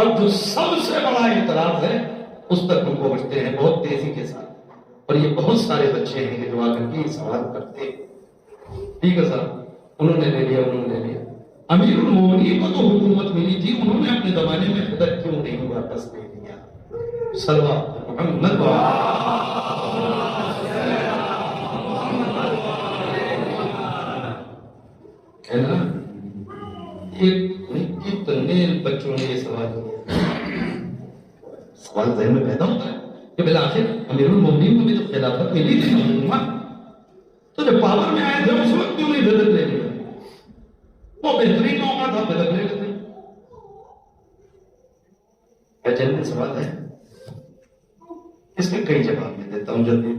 اور جو سب سے بڑا اعتراض ہے اس تک ان کو بچتے ہیں بہت تیزی کے ساتھ. اور یہ بہت سارے بچے ہیں کہ جو آ کر کے سوال کرتے ہیں. ٹھیک ہے صاحب, انہوں نے لے لیا. امیر المومنین کو تو حکومت ملی تھی, انہوں نے اپنے زمانے میں خدر کیوں نہیں واپس لے لیا؟ صلوات محمد ہے نا. کتنے بچوں نے یہ سوال کیا, سوال ذہن میں پیدا ہوتا ہے کہ بالآخر امیر المومنین کو بھی تو خلافت ملی تھی حکومت, تو جب پاور میں آئے تھے اس وقت کیوں نہیں بدل لے لیا؟ وہ بہترین موقع تھا, بدل لے لیتے. جنرل سوال ہے, اس کے کئی جواب میں دیتا ہوں جلدی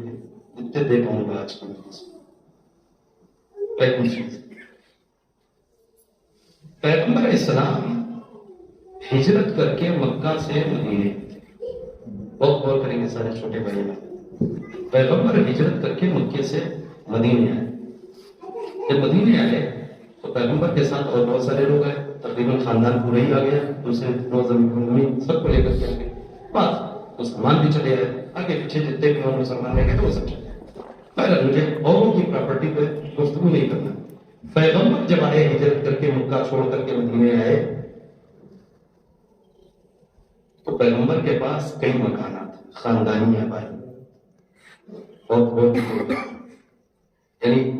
جتنے دے پاؤں گا آج کی مجلس میں. پہلی چیز, پیغمبر اسلام ہجرت کر کے مکہ سے مدینے, بہت غور کریں گے سارے چھوٹے بھائی میں, پیغمبر ہجرت کر کے مکے سے مدینے آئے. جب مدینے آئے تو پیغمبر کے ساتھ اور بہت سارے لوگ آئے, تقریباً خاندان پورا ہی آ گیا, دوسرے زمین سب کو لے کر کے آ گئے. بات مسلمان بھی چلے آئے, آگے پیچھے جتنے بھی اور مسلمان رہ گئے تو وہ سب چلے آئے. پہلے مجھے اوروں کی پراپرٹی پہ گفتگو نہیں کرنا. پیغمبر جب آئے ہجرت کر کے مکہ چھوڑ کر کے مدینے آئے تو پیغمبر کے پاس کئی مکانات, خاندانی آبائی, بہت یعنی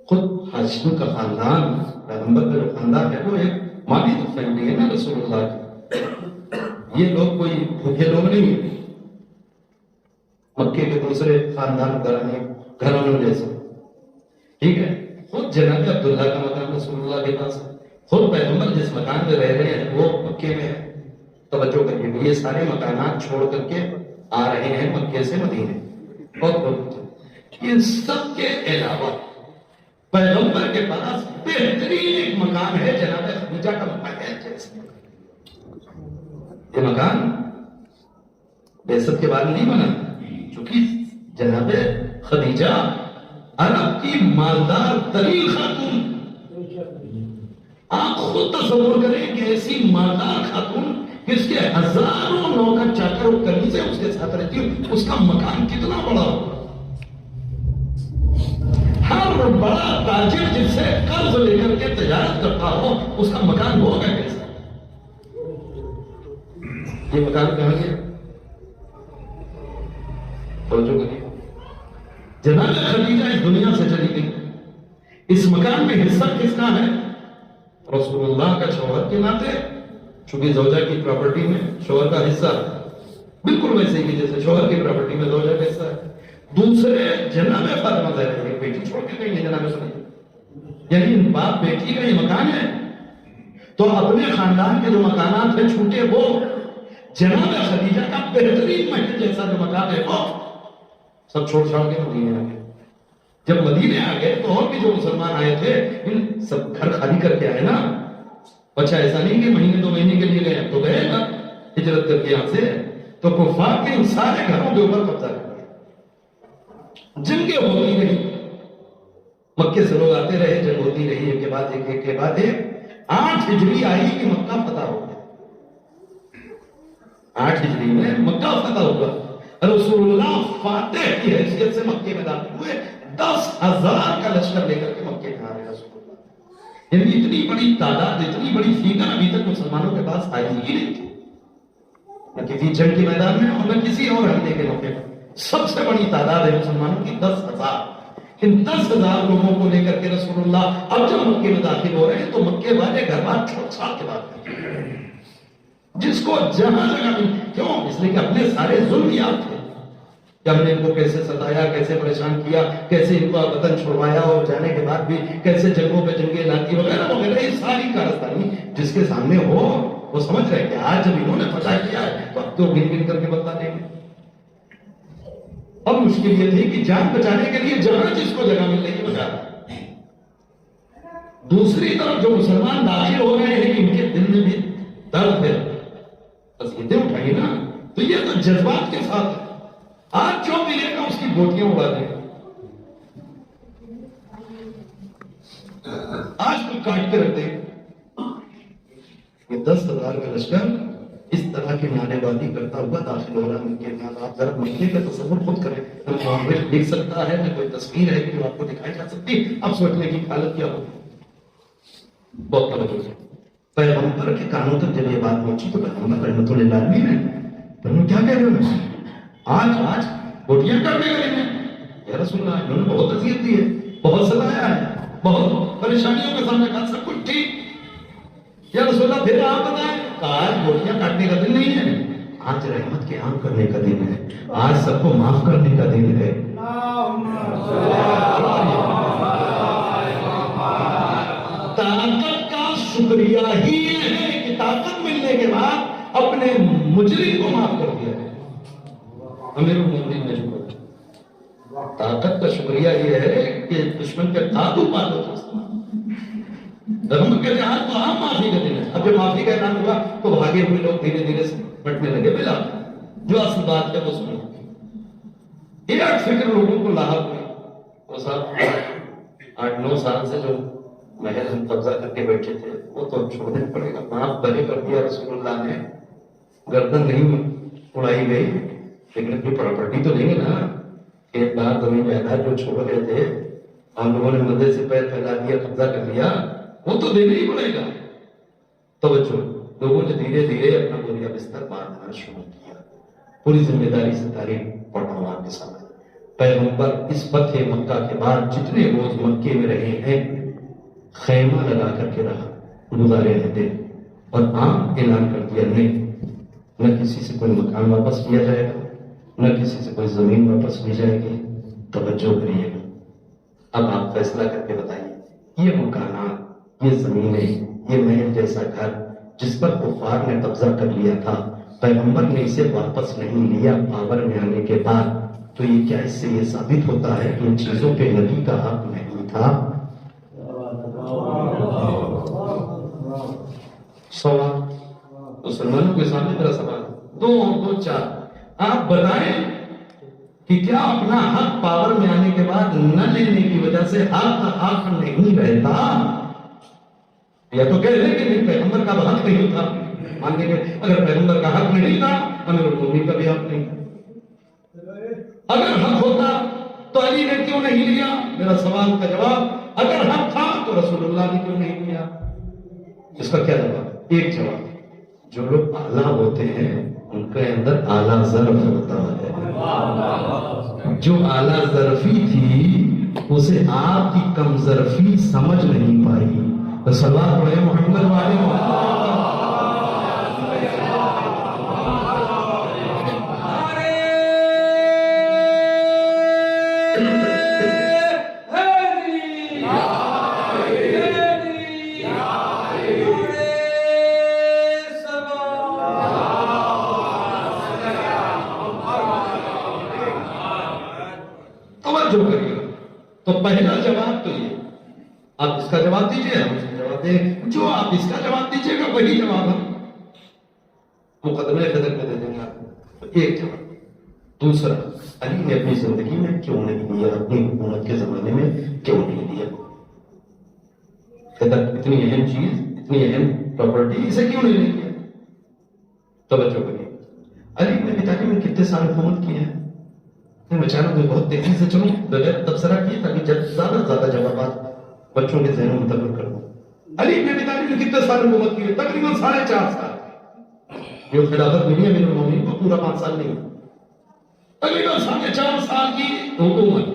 خود ہاشم کا خاندان, پیغمبر کا جو خاندان ہے وہ ایک مالی تو فیملی ہے نا رسول اللہ کی. یہ لوگ کوئی بھوکے لوگ نہیں ہیں, مکے کے دوسرے خاندان گھرانوں جیسے. ٹھیک ہے, خود جناب عبداللہ کا مکان رسول اللہ کے پاس ہے, خود پیغمبر جس مکان میں رہ رہے ہیں وہ مکے میں ہے. توجہ کریے, یہ سارے مکانات چھوڑ کر کے آ رہے ہیں مکے سے مدینے. ان سب کے علاوہ پیغمبر کے پاس بہترین ایک مکان ہے جناب خدیجہ کا مکان ہے. جیسے یہ مکان بیست کے بعد نہیں بنا, چونکہ جناب خدیجہ عرب کی مالدار ترین خاتون, آپ خود تصور کریں کہ ایسی مالدار خاتون اس کے ہزاروں نوکر چاکر اور کنیزیں اس کے ساتھ رہتی ہوں, اس کا مکان کتنا بڑا ہوگا. ہر بڑا تاجر جس سے قرض لے کر کے تجارت کرتا ہو اس کا مکان ہوگا کیسا. یہ مکان کہاں گیا؟ جناب خدیجہ اس دنیا سے چلی گئی. اس مکان میں حصہ کس کا ہے؟ رسول اللہ کا شوہر کے ناطے, چونکہ زوجہ کی پراپرٹی میں شوہر کا حصہ بالکل ویسے ہی جیسے شوہر کی پراپرٹی میں زوجہ کا حصہ ہے. دوسرے جناب فاطمہ زہرا ایک بیٹی چھوڑ کے گئی ہے جناب خدیجہ, یعنی باپ بیٹی کا یہ مکان ہے, تو اپنے خاندان کے جو مکانات ہیں چھوٹے وہ جناب خدیجہ کا بہترین محل جیسا جو مکان ہے وہ سب چھوڑ چھاڑ کے مدینے آ گئے. جب مدینے آ گئے تو اور بھی جو مسلمان آئے تھے ان سب گھر خالی کر کے آئے نا. اچھا ایسا نہیں کہ مہینے دو مہینے کے لیے گئے, تو گئے نا ہجرت کر کے یہاں سے, تو کفار کے ان سارے گھروں کے اوپر قبضہ کر دیا. جنگیں ہوتی رہی, مکے سے لوگ آتے رہے, جنگ ہوتی رہی, ایک کے بعد ایک, ایک کے بعد ایک. 8 ہجری آئی کہ مکہ فتح ہو گیا. 8 ہجری میں مکہ فتح ہوا. رسول اللہ فاتح کی حیثیت سے مکے میں داخل ہوئے, 10,000 کا لشکر لے کر کے مکے میں آ رہے رسول اللہ. یعنی اتنی بڑی تعداد, اتنی بڑی فیگر ابھی تک مسلمانوں کے پاس آئی ہی نہیں تھی, نہ کسی جنگ کے میدان میں اور نہ کسی اور حملے کے موقع پر. سب سے بڑی تعداد ہے مسلمانوں کی 10,000. ان 10,000 لوگوں کو لے کر کے رسول اللہ اب جب مکے میں داخل ہو رہے ہیں تو مکے والے گھر بار چھوڑ چھاڑ کے بات کرتے ہیں, جس کو جہاں جگہ کیوں, اس لیے کہ اپنے سارے ظلم یاد تھے کہ ہم نے ان کو کیسے ستایا, کیسے پریشان کیا, کیسے ان کو وطن چھڑوایا, اور جانے کے بعد بھی کیسے جنگوں پہ جنگیں لاتی وغیرہ وغیرہ. یہ ساری کارستانی جس کے سامنے ہو وہ سمجھ رہے کہ آج جب انہوں نے فتح کیا ہے تو اب تو گن گن کر کے بتا دیں گے. اور مشکل یہ تھی کہ جان بچانے کے لیے جہاں جس کو جگہ مل رہی بچا رہا. دوسری طرف جو مسلمان داخل ہو رہے ہیں ان کے دل میں بھی درد ہے, عقیدے اٹھائیے نا, تو یہ تو جذبات کے ساتھ ہے. آج جو ملے گا اس کی گوٹیاں اڑا دیں, آج تو کاٹ کے رکھ دیں. یہ 10,000 کا لشکر اس طرح کی نعرے بازی کرتا ہوا داخل ہو رہا مکے میں. آپ ذرا مکے کا تصور خود کریں. نہ معاملے دیکھ سکتا ہے نہ کوئی تصویر ہے کہ جو آپ کو دکھائی جا سکتی. اب سوچنے کی حالت کیا ہوگی. بہت توجہ. پیغمبر کے کانوں تک جب یہ بات پہنچی تو پیغمبر رحمت اللہ علیہ نے کیا کہہ رہے ہیں آج گوٹیاں کرنے لگے ہیں. یا رسول اللہ انہوں نے بہت اذیت دی ہے, بہت ستایا ہے, بہت پریشانیوں کے سامنے کہا سب کچھ ٹھیک. یا رسول اللہ پھر آپ بتائیں. آج گوٹیاں کاٹنے کا دن نہیں ہے, آج رحمت کے عام کرنے کا دن ہے, آج سب کو معاف کرنے کا دن ہے. طاقت کا شکریہ ہی یہ ہے کہ طاقت ملنے کے بعد اپنے مجرم کو معاف کر دیا ہے. امیر المومنین نے شکر. طاقت کا شکریہ یہ ہے کہ دشمن کے قابو پالو تو کہتے ہیں آج تو عام معافی کا دن ہے. اب جب معافی کا اعلان ہوا تو بھاگے ہوئے لوگ دھیرے دھیرے سے بٹنے لگے. بلا جو اصل بات ہے وہ سنو. ایک فکر لوگوں کو لاحق ہوئی. وہ صاحب 8-9 سال سے جو محل ہم قبضہ کر کے بیٹھے تھے وہ تو چھوڑنا پڑے گا. معاف بھلے کر دیا رسول اللہ نے, گردن نہیں اڑائی گئی, لیکن اپنی پراپرٹی تو لیں گے نا. ایک بار زمین جائیداد جو چھوڑ گئے تھے ہم لوگوں نے مدد سے پیر پھیلا دیا, قبضہ کر لیا, وہ تو دینا ہی پڑے گا. توجہ. لوگوں نے دھیرے دھیرے اپنا بوریا بستر باندھنا شروع کیا. پوری ذمہ داری سے تاریخ پڑھا ہوں آپ کے سامنے. پیغمبر اس فتح مکہ کے بعد جتنے روز مکے میں رہے ہیں خیمہ لگا کر کے رہا, گزارے رہتے, اور عام اعلان کر دیا نہیں, نہ کسی سے کوئی مکان واپس کیا جائے گا, نہ کسی سے کوئی زمین واپس لی جائے گی. توجہ کریے گا. اب آپ فیصلہ کر کے بتائیے یہ مکانات, یہ زمینیں, یہ محل جیسا گھر جس پر کفار نے قبضہ کر لیا تھا, پیغمبر نے اسے واپس نہیں لیا پاور میں آنے کے بعد, تو یہ کیا اس سے یہ ثابت ہوتا ہے کہ ان چیزوں پہ نبی کا حق نہیں تھا؟ سوال مسلمانوں کے سامنے میرا سوال 2-4 آپ بتائیں کہ کیا اپنا حق پاور میں آنے کے بعد نہ لینے کی وجہ سے حق نہیں رہتا؟ یا تو کہہ دیں کہ پیغمبر کا حق نہیں تھا, مان لیں گے. اگر پیغمبر کا حق نہیں تھا امیر المومنین کا بھی حق نہیں تھا. اگر حق ہوتا تو علی نے کیوں نہیں لیا؟ میرا سوال کا جواب, اگر حق تھا تو رسول اللہ نے کیوں نہیں لیا؟ اس کا کیا جواب؟ ایک جواب, جو لوگ اعلیٰ ہوتے ہیں ان کے اندر اعلیٰ ظرف ہوتا ہے. جو اعلیٰ ظرفی تھی اسے آپ کی کم ظرفی سمجھ نہیں پائی. صلوات پڑھیں محمد والے محمد. تو پہلا جواب تو یہ, آپ اس کا جواب دیجئے, ہم اس کا جواب دیں. جو آپ اس کا جواب دیجئے گا وہی جواب ہم مقدمہ خدر میں دے دیں گے آپ کو. ایک جواب. دوسرا, علی نے اپنی زندگی میں کیوں نہیں لیا, اپنی حکومت کے زمانے میں کیوں نہیں لیا؟ خدر اتنی اہم چیز, اتنی اہم پراپرٹی, اسے کیوں نہیں لیا؟ توجہ کریے. علی نے ابی طالب میں کتنے سال حکومت کی ہے؟ میں چاہوں میں بہت تیزی سے چلوں بغیر تبصرہ کیے تاکہ زیادہ سے زیادہ جوابات بچوں کے ذہنوں میں منتقل کر دوں. علی ابن ابی طالب نے کتنے سال حکومت کی ہے؟ تقریباً 4.5 سال. جو خلافت ملی ہے امیر المومنین کو پورا 5 سال نہیں, تقریباً 4.5 سال کی حکومت.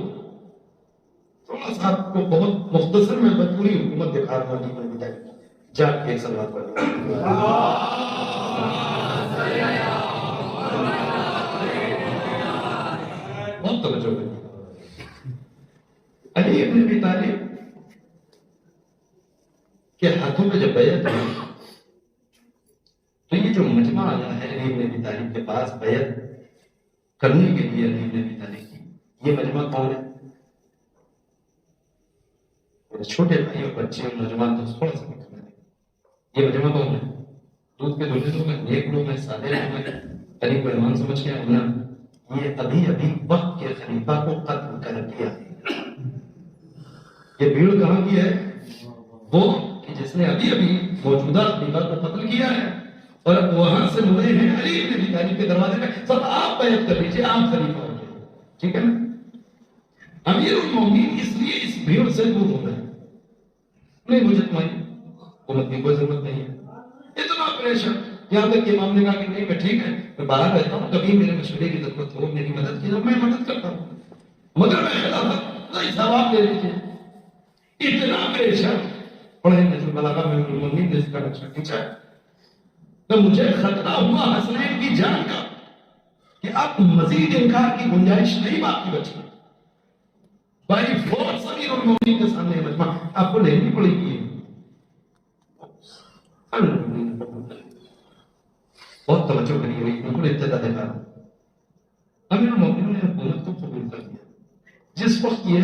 تھوڑا سا آپ کو بہت مختصر میں پوری حکومت دکھا رہا ہوں. علی ابن ابی طالب جا کے ایک سلوات پڑھ. بہت توجہ کریں. علی ابن ابی طالب کے ہاتھوں میں جب بیعت ہوئی تو یہ جو مجمع آیا ہے علی ابن ابی طالب کے پاس بیعت کرنے کے لیے علی ابن ابی طالب کی, یہ مجمع کون ہے؟ میرے چھوٹے بھائی اور بچے اور نوجوان تو تھوڑا سا نکلنا ہے. یہ مجمع کون ہے؟ دودھ کے دھلے لوگ ہیں, نیک لوگ ہیں, سادے لوگ ہیں, علی کو ایمان سمجھ کے ہونا. یہ ابھی ابھی وقت کے خلیفہ کو قتل کر دیا. یہ بھیڑ کہاں کی ہے؟ وہ کہ جس نے ابھی ابھی موجودہ خلیفہ کو قتل کیا ہے اور اب وہاں سے مڑے ہیں علی بن ابی طالب کے دروازے پہ، سب آپ بیعت کر لیجیے، آپ خلیفہ ہو جائیں، ٹھیک ہے نا؟ امیر المومنین اس لیے اس بھیڑ سے دور ہو رہے ہیں، نہیں مجھے تمہاری حکومت کی کوئی ضرورت نہیں ہے، اتنا پریشر، یہاں تک کہ امام نے کہا کہ نہیں میں ٹھیک ہے، میں باہر رہتا ہوں، کبھی میرے مشورے کی ضرورت ہو، میری مدد کی ضرورت، میں مدد کرتا ہوں، مگر میں خلافت نہیں، ثواب لے لیجیے۔ اتنا پریشر، پڑھے نجم البلاغہ میں المومنین نے اس کا نقشہ کھینچا ہے، تو مجھے خطرہ ہوا حسنین کی جان کا کہ اب مزید انکار کی گنجائش نہیں باقی بچی، بھائی فورس امیر المومنین کے سامنے مجمع آپ کو لینی پڑے گی، بہت توجہ کری ہوئی، بالکل ابتدا دیکھا، امیر المومنین نے حکومت کو قبول کر دیا۔ جس وقت یہ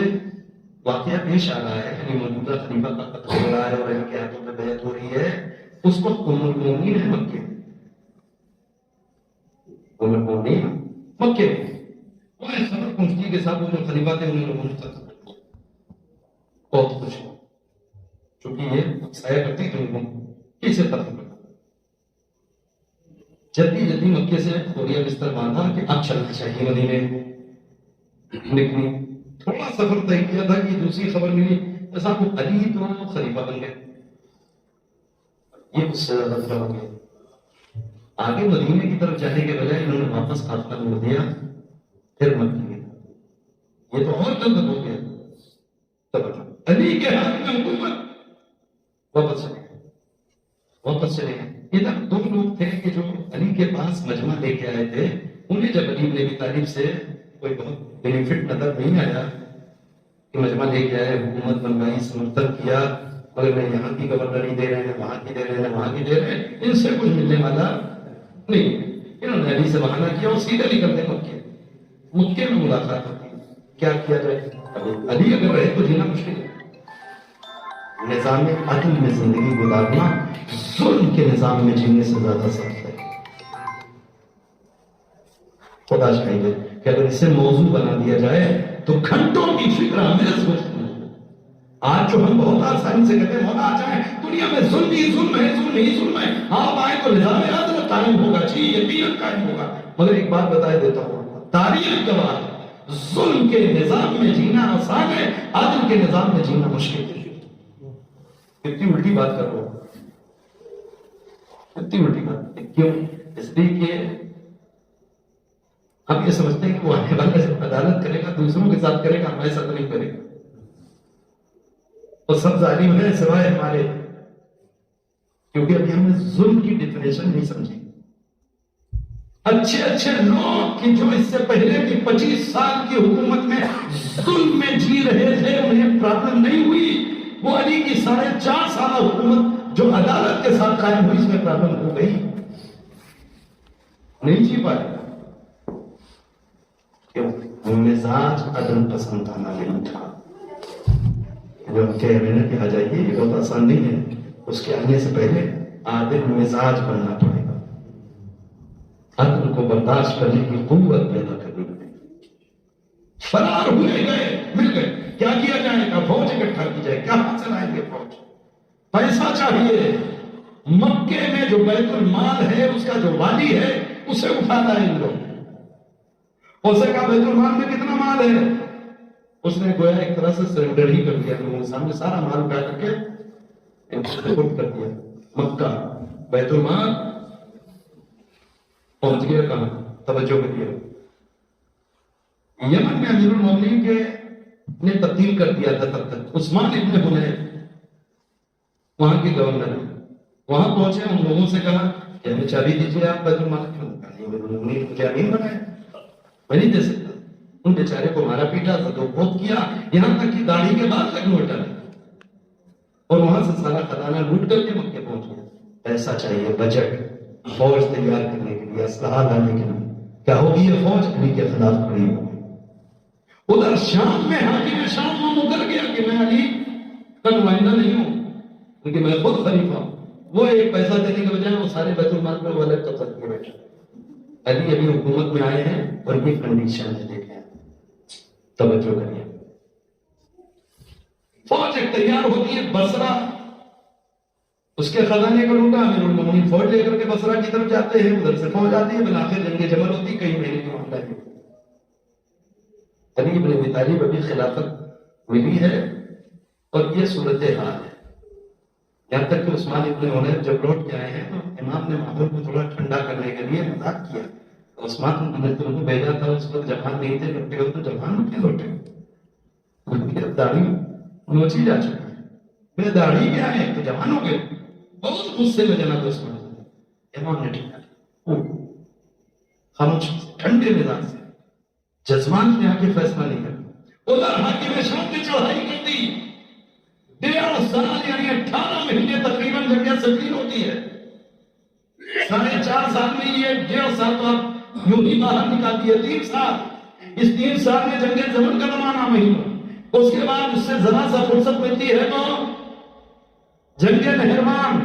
واقعہ پیش آ رہا ہے، یعنی موجودہ خلیفہ کا قتل ہو رہا ہے اور ان کے ہاتھوں میں بیعت ہو رہی ہے، اس وقت ام المومنین ہے مکے، ام المومنین مکے انہیں خبر پہنچتی کے ساتھ وہ جو خلیفہ تھے انہیں لوگوں نے قتل کر دیا، بہت خوش ہو، چونکہ یہ سایہ کرتی تھی ان کو کسے قتل کر، جلدی مکے سے بوریا بستر باندھا کہ اب چلنا چاہیے مدینے، نکلی، تھوڑا سفر طے کیا تھا کہ دوسری خبر ملی ایسا کو علی تو خلیفہ بن گئے، یہ اس سے زیادہ خبر ہو گیا، آگے مدینے کی طرف جانے کے بجائے انہوں نے واپس خاتمہ موڑ دیا، پھر مکے گئے، یہ تو اور جلد ہو گیا، تب علی کے ہاتھ میں حکومت، واپس چلے گئے۔ ادھر دو لوگ تھے کہ جو علی کے پاس مجمع لے کے آئے تھے، انہیں جب علی بن ابی طالب سے کوئی بہت بینیفٹ نظر نہیں آیا کہ مجمع لے کے آئے، حکومت بنوائی، سمرتن کیا، مگر میں یہاں کی گورنری دے رہے ہیں، وہاں کی دے رہے ہیں، وہاں کی دے رہے ہیں، ان سے کچھ ملنے والا نہیں، انہوں نے علی سے بہانہ کیا اور سیدھے نکلتے مکے میں ملاقات ہوتی، کیا کیا جائے، علی اگر رہے تو جینا مشکل ہے، نظام عدل میں زندگی گزارنا ظلم کے نظام میں جینے سے زیادہ سخت ہے، خدا چاہیے کہ اگر اسے موضوع بنا دیا جائے تو گھنٹوں کی فکر ہمیں سوچتی ہے۔ آج جو ہم بہت آسانی سے کہتے ہیں مولا آ جائیں، دنیا میں ظلم ہی ظلم ہے، ظلم ہی ظلم ہے، آپ آئے تو نظام عدل قائم ہوگا، جی یقیناً قائم ہوگا، مگر ایک بات بتائے دیتا ہوں، تاریخ گواہ ہے، ظلم کے نظام میں جینا آسان ہے، عدل کے نظام میں جینا مشکل ہے۔ کتنی الٹی بات کر رہا ہوں، کتنی الٹی بات، کیوں؟ اس لیے کہ ہم یہ سمجھتے ہیں کہ وہ آنے والا جب عدالت کرے گا دوسروں کے ساتھ کرے گا، ہمارے ساتھ نہیں کرے گا، اور سب ظالم ہیں سوائے ہمارے، کیونکہ ابھی ہم نے ظلم کی ڈیفینیشن نہیں سمجھی۔ اچھے لوگ کہ جو اس سے پہلے کی 25 سال کی حکومت میں ظلم میں جی رہے تھے، انہیں پرابلم نہیں ہوئی، وہ علی کی 4.5 سالہ حکومت جو عدالت کے ساتھ قائم ہوئی، اس میں پرابلم ہو گئی، نہیں جی پائے، کیوں؟ مزاج عدل پسند آنا نہیں تھا، جو ہم کہہ رہے ہیں کہ آ جائیے، یہ بہت آسان نہیں ہے، اس کے آنے سے پہلے عادل مزاج بننا پڑے گا، عدل کو برداشت کرنے کی قوت پیدا کرنی پڑے گی۔ فرار ہوئے گئے، مل گئے، کیا کیا جائے گا؟ فوج اکٹھا کی جائے، کہاں سے لائیں گے فوج؟ پیسہ چاہیے، مکے میں جو بیت المال ہے اس کا جو والی ہے اسے اٹھاتا ہے ان لوگ، اسے کہا بیت المال میں کتنا مال ہے، اس نے گویا ایک طرح سے سرنڈر ہی کر دیا، لوگوں کے سامنے سارا مال اٹھا کر کے سپورٹ کر دیا، مکہ بیت المال پہنچ گیا کہاں؟ توجہ کریے، یمن میں امیر المومنین کے نے تبدیل کر دیا تھا تب تک، عثمان ابن حنیف وہاں کے گورنر، وہاں پہنچے، ان لوگوں سے کہا کہ ہمیں چابی دیجیے، آپ بیت المال کیوں؟ امیر المومنین مجھے امین بنائے، میں نہیں دے سکتا، ان بیچارے کو مارا پیٹا، زد و بہت کیا، یہاں تک کہ داڑھی کے بعد تک نوٹ ڈالے، اور وہاں سے سارا خزانہ لوٹ کر کے مکے پہنچ گیا۔ پیسہ چاہیے، بجٹ، فوج تیار کرنے کے لیے، اسلحہ لانے کے لیے، کیا ہوگی یہ فوج؟ علی کے خلاف کھڑی ہوگی۔ ادھر شام میں حاکم شام وہ مکر گیا کہ میں علی کا نمائندہ نہیں ہوں، کیونکہ میں خود خلیفہ ہوں، وہ ایک پیسہ دینے کے بجائے وہ سارے بیت المال میں وہ الگ قبضہ کیے بیٹھے، علی ابھی حکومت میں آئے ہیں اور یہ کنڈیشن ہے، دیکھیں توجہ کریے، فوج ایک تیار ہوتی ہے، بصرہ اس کے خزانے کو لوٹا، امیر المومنین فوج لے کر کے بصرہ کی طرف جاتے ہیں، ادھر سے فوج آتی ہے، بالآخر جنگ جمل ہوتی، کئی مہینے کی معاملہ ہے۔ علی ابن ابی طالب ابھی خلافت ملی ہے اور یہ صورتحال ہے، یہاں تک کہ عثمان ابن حنیف جب لوٹ کے آئے ہیں تو امام نے ماحول کو تھوڑا ٹھنڈا کرنے کے لیے مذاق کیا۔ عثمان نے تو انہیں بھیجا تھا، اس وقت جوان نہیں تھے، لوٹے ہو تو جوان کیوں لوٹے؟ داڑھی نوچی جا چکی ہے، میرے داڑھی کیا ہے تو جوان ہو گئے۔ بہت غصے میں جناب عثمان امام نے ٹھیک خاموش ٹھنڈے مزاج سے جذبات میں آ کے فیصلہ نہیں کرنا۔ ادھر حاکم شام نے چڑھائی کی تھی، 1.5 سال یعنی 18 مہینے تقریباً جنگ سجین ہوتی ہے، 4.5 سال میں یہ 1.5 سال تو آپ یوں ہی باہر نکال دیے، 3 سال، اس 3 سال میں جنگ زمن کا زمانہ مہینہ، اس کے بعد اس سے ذرا سا فرصت ملتی ہے تو جنگ نہروان،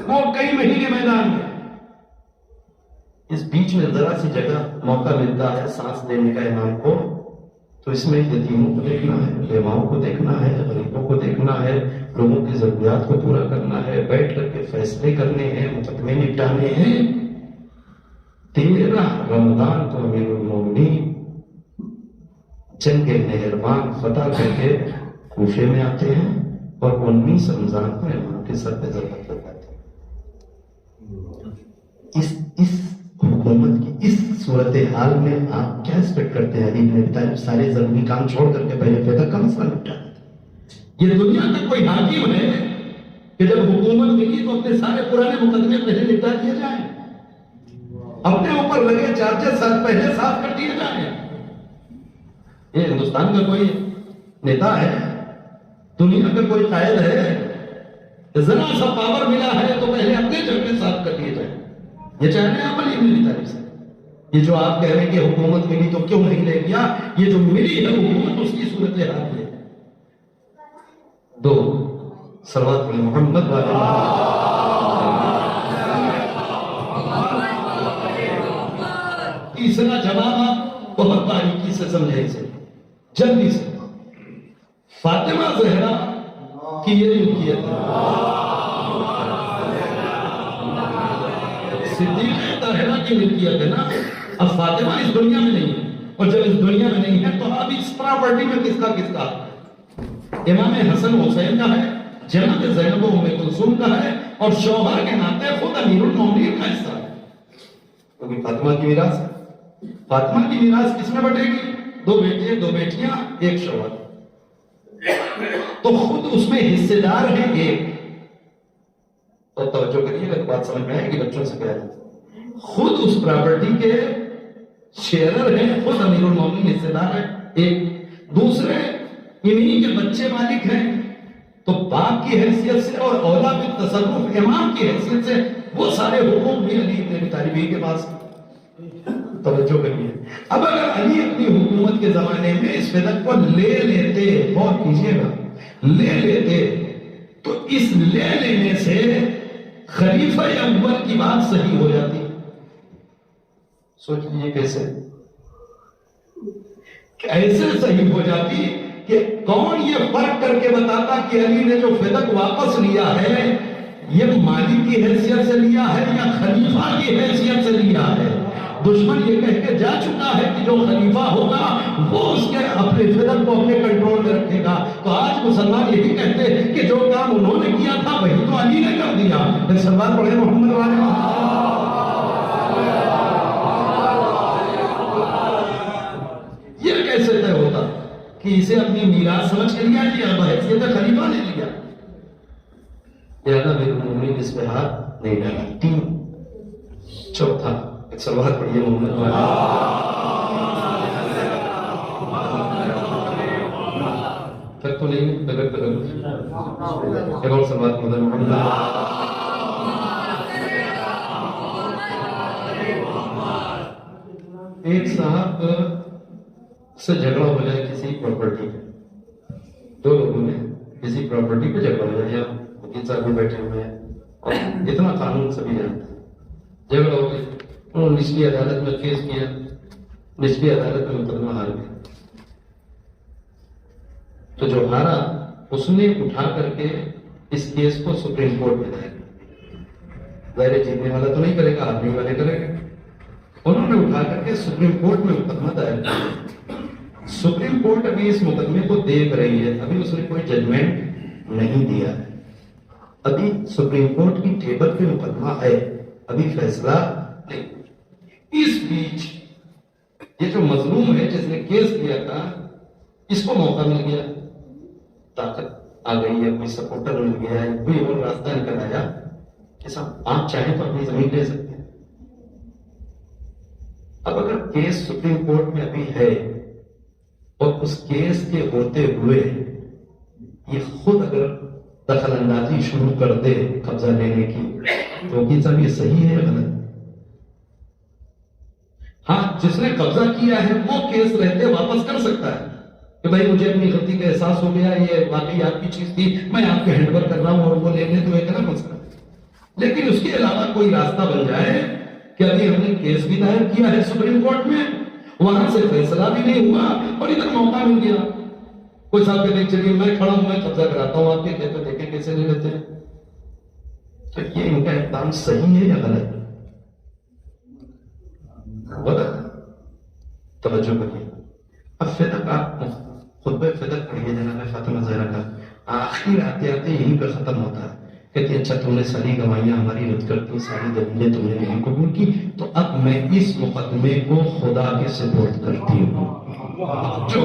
وہ کئی مہینے میدان میں، اس بیچ میں ذرا سی جگہ موقع ملتا ہے سانس لینے کا امام کو، تو اس میں یتیموں کو دیکھنا ہے، بیواؤں کو دیکھنا ہے، غریبوں کو دیکھنا ہے، لوگوں کی ضروریات کو پورا کرنا ہے، بیٹھ کر کے فیصلے کرنے ہیں، مقدمے نپٹانے ہیں۔ 13 رمضان کو امیر المومنین جنگ نہروان فتح کر کے کوفے میں آتے ہیں اور 19 رمضان کو امام کے سر پہ ضربت لگاتے ہیں۔ اس حکومت کی اس صورتحال میں آپ کیا ایکسپیکٹ کرتے ہیں؟ علی بن ابی طالب سارے ضروری کام چھوڑ کر کے پہلے فدق کا مسئلہ نپٹا دیتے۔ یہ دنیا کا کوئی حاکم ہے کہ جب حکومت ملی تو اپنے سارے پرانے مقدمے پہلے نپٹا دیے جائیں، اپنے اوپر لگے چارجز سال پہلے صاف کر دیے جائیں۔ یہ ہندوستان کا کوئی نیتا ہے، دنیا کا کوئی قائد ہے، ذرا سا پاور ملا ہے تو پہلے اپنے جھگڑے صاف کر دیے جائیں۔ یہ چاہتے ہیں علی بن ابی طالب سے، یہ جو آپ کہہ رہے ہیں کہ حکومت ملی تو کیوں نہیں لے گیا، یہ جو ملی ہے حکومت اس کی صورتحال ہے۔ 2 صلوات علی محمد والے تیسرا جواب آپ بہت باریکی سے سمجھے، اسے جلدی سے۔ فاطمہ زہرا کی یہ ملکیت ہے، صدیقہ طاہرہ کی ملکیت ہے نا۔ اب فاطمہ اس دنیا میں نہیں ہے، اور جب اس دنیا میں نہیں ہے تو اب اس پراپرٹی میں کس کا امام حسن حسین کا ہے، جناب زینب و ام کلثوم کا ہے، اور شوہر کے ناطے خود امیر المومنین کا حصہ ہے، کیونکہ فاطمہ کی میراث ہے۔ فاطمہ کی میراث کس میں بٹے گی؟ 2 بیٹے 2 بیٹیاں 1 شوہر، تو خود اس میں حصے دار ہیں 1۔ تو توجہ کریے گا تو بات سمجھ میں آئے گی، بچوں سے کہہ رہے ہیں، خود اس پراپرٹی کے شیئرر ہیں، خود امیر المومنین حصے دار ہیں 1۔ دوسرے انہی کے بچے مالک ہیں، تو باپ کی حیثیت سے اور اولا بالتصرف امام کی حیثیت سے وہ سارے حقوق بھی علی ابن ابی طالب کے پاس۔ توجہ کریے، اب اگر علی اپنی حکومت کے زمانے میں اس فدق کو لے لیتے، غور کیجئے گا، لے لیتے تو اس لے لینے سے خلیفہ اول کی بات صحیح ہو جاتی۔ سوچئے کیسے؟ ایسے صحیح ہو جاتی کہ کون یہ فرق کر کے بتاتا کہ علی نے جو فدق واپس لیا ہے یہ مالک کی حیثیت سے لیا ہے یا خلیفہ کی حیثیت سے لیا ہے؟ دشمن یہ کہہ کے جا چکا ہے کہ جو خلیفہ ہوگا وہ اس کے اپنے فدق کو اپنے کنٹرول میں رکھے گا۔ تو آج مسلمان یہی کہتے ہیں کہ جو کام انہوں نے کیا تھا وہی تو علی نے کر دیا۔ پھر سلوات پڑھیں محمد والے۔ یہ کیسے طے ہوتا کہ اسے اپنی میراث سمجھ کے لیا یا بحیثیت خلیفہ نے لیا؟ لہذا امیر المومنین اس پہ ہاتھ نہیں ڈالا۔ 3 چوتھا ایک سلوات پڑھیے محمد والے۔ تک تو نہیں ایک اور سلوات مدر محمد۔ ایک صاحب سے جھگڑا ہو جائے کسی پراپرٹی پہ، 2 لوگوں نے کسی پراپرٹی پہ جھگڑا ہو جائے، یا وکیل صاحب بھی بیٹھے ہوئے ہیں اور اتنا قانون سبھی جانتے ہیں، جھگڑا ہو گیا، انہوں نے نچلی عدالت میں کیس کیا، نچلی عدالت میں مقدمہ ہار گیا، تو جو ہارا اس نے اٹھا کر کے اس کیس کو سپریم کورٹ میں دائر ظاہر جیتنے والا تو نہیں کرے گا، ہارنے والے کرے گا. انہوں نے اٹھا کر کے سپریم کورٹ میں مقدمہ دائر کیا. سپریم کورٹ ابھی اس مقدمے کو دیکھ رہی ہے، ابھی اس نے کوئی ججمنٹ نہیں دیا ہے. ابھی سپریم کورٹ کی ٹیبل پہ مقدمہ ہے، ابھی فیصلہ نہیں. اس بیچ یہ جو مظلوم ہے جس نے کیس کیا تھا، اس کو موقع مل گیا، طاقت آ گئی ہے، کوئی سپورٹر مل گیا ہے، کوئی اور راستہ نکل آیا کہ صاحب آپ چاہیں تو اپنی زمین لے سکتے ہیں. اب اگر کیس سپریم کورٹ میں ابھی ہے اور اس کیس کے ہوتے ہوئے یہ خود اگر دخل اندازی شروع کر دے قبضہ لینے کی، تو کہ صاحب یہ صحیح ہے یا غلط؟ ہاں، جس نے قبضہ کیا ہے وہ کیس رہتے واپس کر سکتا ہے کہ بھائی مجھے اپنی غلطی کا احساس ہو گیا، یہ واقعی آپ کی چیز تھی، میں آپ کے ہینڈ اوور کر رہا ہوں اور وہ لینے تو ایک الگ مسئلہ. لیکن اس کے علاوہ کوئی راستہ بن جائے کہ ابھی ہم نے کیس بھی دائر کیا ہے سپریم کورٹ میں، وہاں سے فیصلہ بھی نہیں ہوا اور ادھر موقع مل گیا. کوئی صاحب کہتے ہیں چلیے میں کھڑا ہوں، میں قبضہ کراتا ہوں آپ کے کھیت پہ، دیکھیں کیسے لے لیتے ہیں. تو یہ ان کا اقدام صحیح ہے یا غلط؟ غلط. توجہ کریے. اب فدق آپ خطبہ فدق پڑھیے جناب فاطمہ زہرا کا، آخر آتے آتے یہیں پہ ختم ہوتا ہے. کہتی اچھا تم نے ساری گواہیاں ہماری رد کر دی، ساری دلیلیں تم نے نہیں قبول کی، تو اب میں اس مقدمے کو خدا کے سپرد کرتی ہوں. جو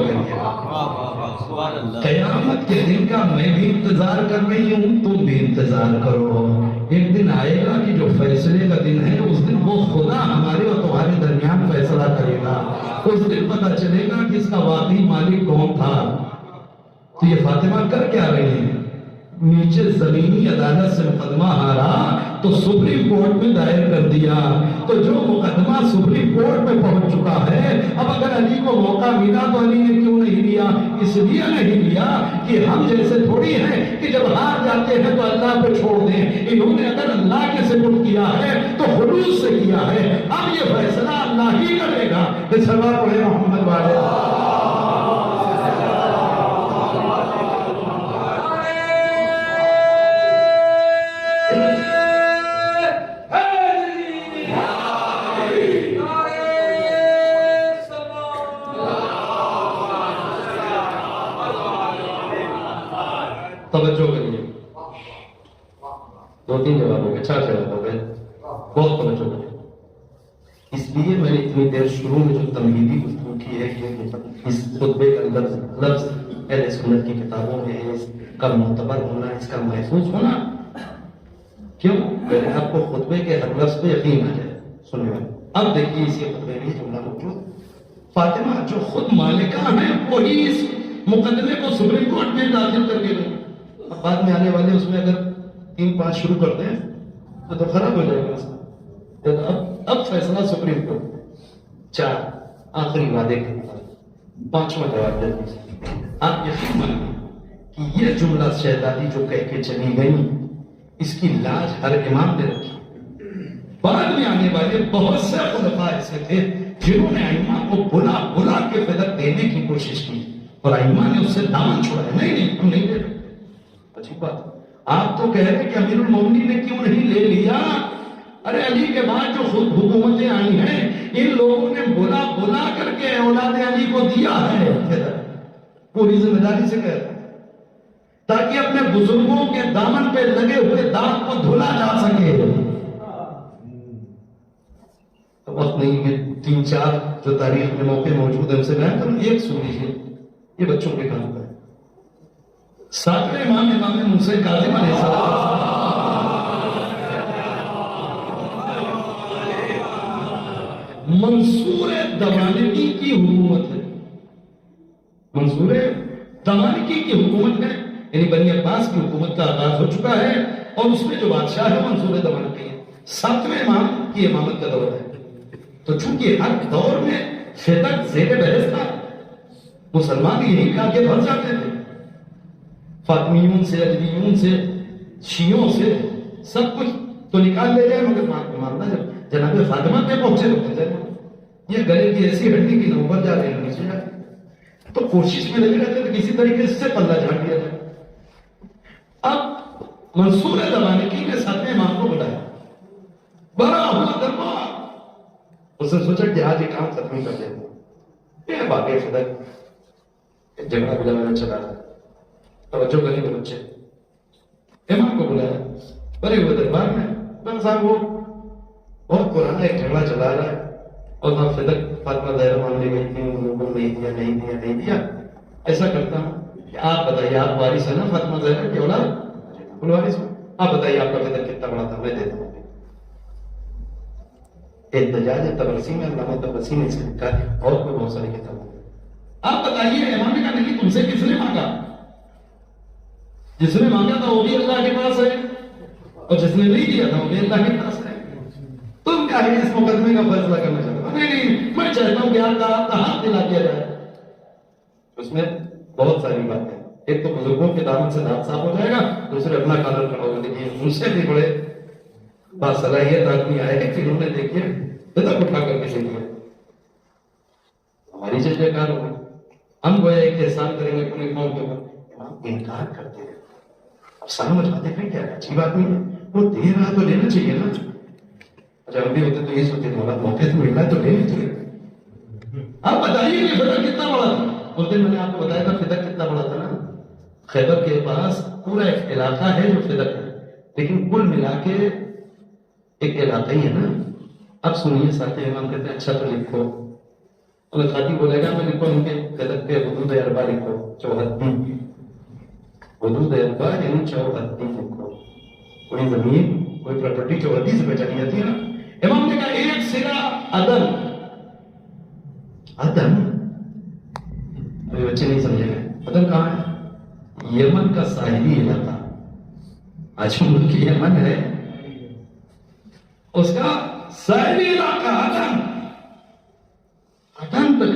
قیامت کے دن کا میں بھی انتظار کر رہی ہوں، تم بھی انتظار کرو. ایک دن آئے گا کہ جو فیصلے کا دن ہے، اس دن وہ خدا ہمارے اور تمہارے درمیان فیصلہ کرے گا. اس دن پتہ چلے گا کہ اس کا واقعی مالک کون تھا. تو یہ فاطمہ کر کیا رہی ہیں؟ نیچے زمینی عدالت سے مقدمہ ہارا تو سپریم کورٹ میں دائر کر دیا. تو جو مقدمہ سپریم کورٹ میں پہنچ چکا ہے، اب اگر علی کو موقع ملا تو علی نے کیوں نہیں لیا؟ اس لیے نہیں لیا کہ ہم جیسے تھوڑی ہیں کہ جب ہار جاتے ہیں تو اللہ پہ چھوڑ دیں. انہوں نے اگر اللہ کے سپرد کیا ہے تو خلوص سے کیا ہے. اب یہ فیصلہ اللہ ہی کرے گا. سلوات پڑھیں محمد والے. توجہ کریے. 2-3 جواب ہو گئے، 4 جواب ہو گئے، بہت توجہ کریے. اس لیے میں نے اتنی دیر شروع میں جو تمہیدی گفتگو کی ہے کہ اس خطبے کا لفظ اہل سنت کی کتابوں میں ہے، اس کا معتبر ہونا، اس کا محفوظ ہونا. کیوں؟ پہلے آپ کو خطبے کے ہر لفظ پہ یقین آ جائے. سننے میں اب دیکھیے اسی خطبے میں جملہ موجود. فاطمہ جو خود مالکہ ہیں وہی اس مقدمے کو سپریم کورٹ میں داخل کر کے گئے. بعد میں آنے والے اس میں اگر 3-5 شروع کرتے ہیں تو خراب ہو جائے گا. اب فیصلہ سپریم کورٹ. 4 آخری وعدے کے بعد 5واں جواب دے دیجیے. آپ یقین مانیے کہ یہ جملہ شہزادی جو کہہ کے چلی گئی، اس کی لاج ہر امام نے رکھی. بعد میں آنے والے بہت سے خلفاء ایسے تھے جنہوں نے ائمہ کو بلا بلا کے فدق دینے کی کوشش کی اور ائمہ نے اس سے دامن چھوڑا. نہیں ہم نہیں دے رہے. عجیب بات. آپ تو کہہ رہے کہ امیر المومنین نے کیوں نہیں لے لیا؟ ارے علی کے بعد جو خود حکومتیں آئی ہیں، ان لوگوں نے بلا بلا کر کے اولاد علی کو دیا ہے. پوری ذمہ داری سے کہہ رہے ہیں تاکہ اپنے بزرگوں کے دامن پہ لگے ہوئے داغ کو دھلا جا سکے. وقت نہیں کہ 3-4 جو تاریخ میں موقع موجود ہے ان سے بیان کروں. ایک سن لیجیے، یہ بچوں کے کام کا ہے. 7ویں امام موسیٰ کاظم علیہ السلام منصور دمانکی کی حکومت ہے. منصور دمانکی کی حکومت ہے، یعنی بنی عباس کی حکومت کا آغاز ہو چکا ہے اور اس میں جو بادشاہ ہے منصور دمانکی ہے. 7ویں امام کی امامت کا دور ہے. تو چونکہ ہر دور میں فدق زیر بحث تھا، مسلمان یہی کھا کے بھر جاتے تھے. فاطمیون سے، علیویون سے، شیعوں سے سب کچھ تو نکال لے جائے، مگر ماننا جب جناب فاطمہ پہ پہنچے تو پہنچے. یہ گلے کی ایسی ہڈی کی نوبت جا رہی ہے نیچے جا تو کوشش میں لگے رہتے تھے کسی طریقے سے پلہ جھاڑ دیا جائے. اب منصور دمانکی نے ساتھ امام کو بلایا، بڑا ہوا دربار، اس نے سوچا کہ آج یہ کام ختم کر دیتے ہیں۔ یہ واقعی فدق جھگڑا بلا میں چلا رہا، توجہ کریں گے بچے، امام کو بلایا بڑے ہوئے دربار میں، امام صاحب وہ بہت پرانا ایک جھگڑا چلا رہا ہے اور وہاں فدق فاطمہ زہرا مانگنے گئی تھی، انہوں نے نہیں دیا، ایسا کرتا ہوں کہ آپ بتائیے، آپ وارث ہیں نا فاطمہ زہرا کی اولاد، وارث ہوں، آپ بتائیے آپ کا فدق کتنا بڑا تھا، میں دے دوں۔ احتجاج تبرسی میں علامہ تبرسی نے اس کا لکھا ہے، اور کوئی بہت ساری کتابیں، آپ بتائیے امام نے کہا نہیں، تم سے کس نے مانگا؟ جس نے مانگا تھا وہ بھی اللہ کے پاس ہے اور جس نے نہیں دیا تھا وہ بھی اللہ کے پاس ہے، تم کیا ہے اس مقدمے کا فیصلہ کرنا چاہتے ہو؟ نہیں، میں چاہتا ہوں کہ آپ کا ہاتھ دلا دیا جائے۔ اس میں بہت ساری باتیں، ایک تو بزرگوں کے دامن سے دانت صاف ہو جائے گا، دوسرے اپنا کالر کھڑا ہو دیکھیے، ان سے بھی بڑے باصلاحیت آدمی آئے کہ انہوں نے دیکھیے فدق اٹھا کر کے دیکھیے، ہماری جے کار ہوگی، ہم گویا ایک احسان کریں گے پوری قوم کے اوپر، انکار کرتے ہیں، اب سامنے مچاتے ہیں کیا اچھی بات نہیں ہے، وہ دے رہا تو لینا چاہیے نا۔ اچھا ہم بھی ہوتے تو یہ سوچتے تھوڑا موقع سے مل رہا ہے تو لینا چاہیے۔ آپ بتائیے کہ فدق کتنا بڑا تھا؟ اس دن میں نے آپ کو بتایا تھا فدق کتنا بڑا تھا نا، خیبر کے پاس پورا ایک علاقہ ہے جو فدق ہے، لیکن کل ملا کے ایک علاقہ ہی ہے نا۔ اب سنیے ساتھ امام کہتے ہیں اچھا تو لکھو، انہیں خاطی بولے گا میں لکھو ان کے فدق پہ حدود اربع لکھو، 74 حدود اربع یعنی 74 لکھو، کوئی زمین کوئی پراپرٹی 34 سے چلی جاتی ہے نا۔ امام نے کہا ایک سرا عدن، عدن ابھی بچے نہیں سمجھے گئے، عدن کہاں ہے؟ یمن کا ساحلی علاقہ، آج ملک یمن ہے، اس کا ساحلی علاقہ عدن، عدن تک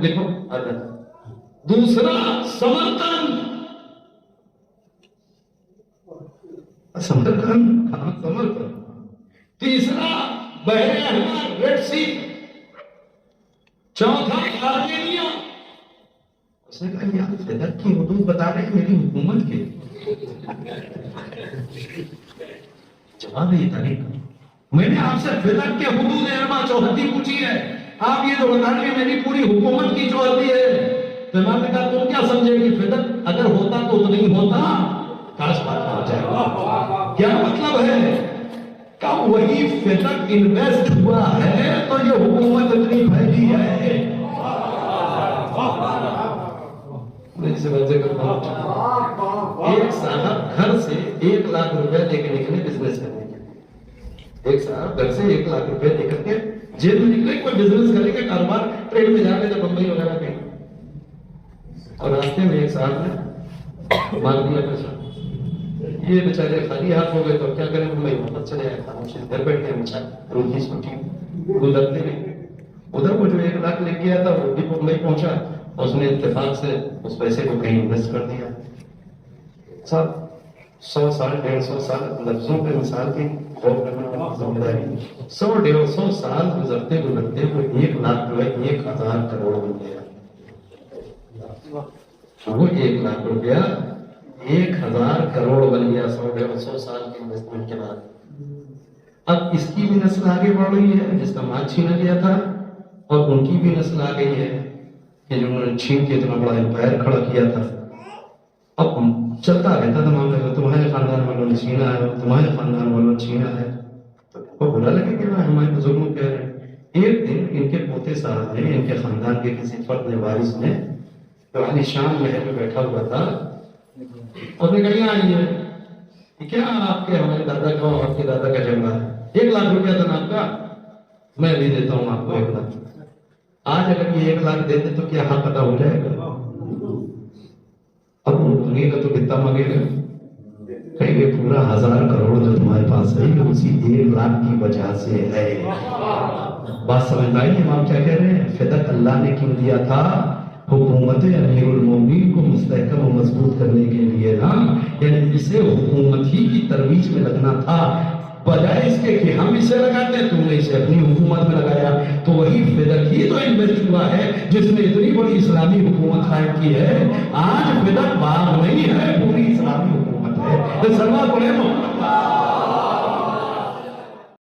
لکھو عدن۔ دوسرا سمرقند، سمرقند کہاں؟ سمرقند۔ تیسرا بحر احمر، ریڈ سی۔ چوتھا آرمینیا۔ اس نے کہا یار فدق کی حدود بتا رہے ہیں میری حکومت کے، جواب یہ تھا نہیں، میں نے آپ سے فدق کے حدود اربع 74 پوچھی ہے، آپ یہ تو بتا رہے ہیں میری پوری حکومت کی 74 ہے۔ تو امام نے کہا تم کیا سمجھے کہ فدق اگر ہوتا تو نہیں ہوتا، کاش بات ہو جائے، کیا مطلب ہے کہ وہی فدق انویسٹ ہوا ہے تو یہ حکومت اتنی پھیلی ہے۔ ایک صاحب گھر سے 1 لاکھ روپے دے کے نکلے بزنس کرنے کے لیے، ایک صاحب گھر سے 1 لاکھ روپے دے کر کے جیب میں نکلے کوئی بزنس کرنے کا کاروبار، ٹرین میں جانے کا بمبئی وغیرہ کہیں، اور راستے میں ایک صاحب نے مار دیا پیسہ، یہ بیچارے خالی ہاتھ ہو گئے تو کیا کریں، بمبئی واپس چلے آئے، خاموشی سے گھر بیٹھ گئے، بیچارے روزی چھٹی گزرتے رہے۔ ادھر وہ جو 1 لاکھ لے گیا تھا وہ بھی بمبئی پہنچا، اس نے اتفاق سے اس پیسے کو کہیں انویسٹ کر دیا۔ صاحب 100 سال 150 سال لفظوں پہ مثال کی غور کرنا ذمہ داری، 100-150 سال گزرتے گزرتے وہ 1 لاکھ روپے 1000 کروڑ بن گیا۔ وہ 1 لاکھ روپیہ 1000 کروڑ بن گیا 100-150 سال کے انویسٹمنٹ کے بعد۔ اب اس کی بھی نسل آگے بڑھ رہی ہے جس کا مال چھینا گیا تھا، اور ان کی بھی نسل آ گئی ہے کہ جنہوں نے چھین کے اتنا بڑا امپائر کھڑا کیا تھا۔ اب چلتا رہتا تھا معاملہ، تمہارے خاندان والوں نے چھینا ہے، تمہارے خاندان والوں نے چھینا ہے، تو برا لگے کہ ہمارے بزرگوں کہہ رہے ہیں۔ ایک دن ان کے پوتے صاحب نے، ان کے خاندان کے کسی فرد وارث نے، جو عالی شان محل میں بیٹھا ہوا تھا، اور نے کہا یہاں آئیے، کیا آپ کے ہمارے دادا کا اور آپ کے دادا کا جھگڑا ہے؟ 1 لاکھ روپیہ تھا نا آپ کا، میں بھی دیتا ہوں آپ کو 1 لاکھ۔ آج اگر یہ 1 لاکھ دیتے تو کیا حق ادا ہو جائے گا؟ اب مانگے گا تو کتنا مانگے گا؟ کہیں گے پورا 1000 کروڑ جو تمہارے پاس ہے یہ اسی 1 لاکھ کی وجہ سے ہے۔ بات سمجھ میں آئی امام کیا کہہ رہے ہیں؟ فدق اللہ نے کیوں دیا تھا؟ حکومت امیر المومنین کو مستحکم و مضبوط کرنے کے لیے نا، یعنی اسے حکومت ہی کی ترویج میں لگنا تھا، بجائے اس کے کہ ہم اسے لگاتے ہیں، تم نے اسے اپنی حکومت میں لگایا۔ تو وہی فدق ہی تو انویسٹ ہوا ہے جس نے اتنی بڑی اسلامی حکومت قائم کی ہے۔ آج فدق باغ نہیں ہے، پوری اسلامی حکومت ہے۔ سلوات پڑھے